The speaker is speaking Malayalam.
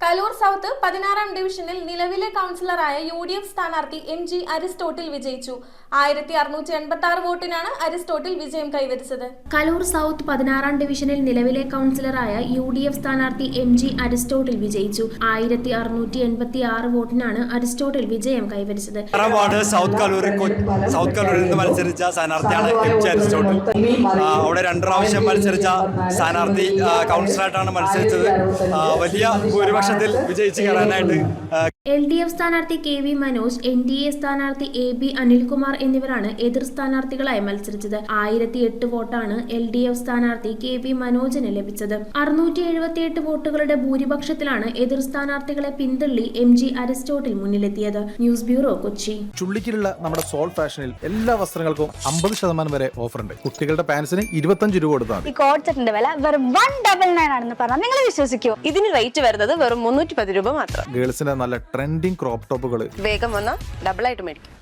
കലൂർ സൗത്ത് 16-ാം ഡിവിഷനിൽ നിലവിലെ കൗൺസിലറായ UDF സ്ഥാനാർത്ഥി MG അരിസ്റ്റോട്ടിൽ വിജയിച്ചു. 1686 വോട്ടിനാണ് അരിസ്റ്റോട്ടിൽ വിജയം കൈവരിച്ചത്. കലൂർ സൗത്ത് 16-ാം ഡിവിഷനിൽ നിലവിലെ കൗൺസിലറായ UDF സ്ഥാനാർത്ഥി MG അരിസ്റ്റോട്ടിൽ വിജയിച്ചു. 1686 വോട്ടിനാണ് അരിസ്റ്റോട്ടിൽ വിജയം കൈവരിച്ചത്. സൗത്ത് കലൂരിൽ നിന്ന് മത്സരിച്ച സ്ഥാനാർത്ഥിയാണ് MG അരിസ്റ്റോട്ടിൽ. അവിടെ 2 പ്രാവശ്യം മത്സരിച്ച സ്ഥാനാർത്ഥി കൗൺസിലറായിട്ടാണ് മത്സരിച്ചത്. വലിയ ഭൂരിപക്ഷത്തിൽ വിജയിച്ച് കയറാനായിട്ട് LDF സ്ഥാനാർത്ഥി KV മനോജ്, NDA സ്ഥാനാർത്ഥി AB അനിൽകുമാർ എന്നിവരാണ് എതിർ സ്ഥാനാർത്ഥികളായി മത്സരിച്ചത്. 1008 വോട്ടാണ് LDF സ്ഥാനാർത്ഥി KV മനോജിന് ലഭിച്ചത്. 678 വോട്ടുകളുടെ ഭൂരിപക്ഷത്തിലാണ് എതിർ സ്ഥാനാർത്ഥികളെ പിന്തള്ളി MG അരിസ്റ്റോട്ടിൽ മുന്നിലെത്തിയത്. News bureau, Kochi. ചുള്ളിക്കിലുള്ള നമ്മുടെ സോൾ ഫാഷനിൽ എല്ലാ വസ്ത്രങ്ങൾക്കും 50% വരെ ഓഫർ ഉണ്ട്. കുട്ടികളുടെ പാൻസിന് 25 രൂപ കൊടുത്താൽ ഈ കോഡ് സെറ്റിന്റെ വില വെറും 199 ആണെന്ന് പറഞ്ഞാൽ നിങ്ങൾ വിശ്വസിക്കുമോ? ഇതിന് റേറ്റ് വരുന്നത് വെറും 310 രൂപ മാത്രം. ഗേൾസിന്റെ നല്ല ട്രെൻഡിങ് ക്രോപ്പ് ടോപ്പുകൾ വേഗം വന്നാൽ ഡബിൾ ആയിട്ട് മേടിക്കും.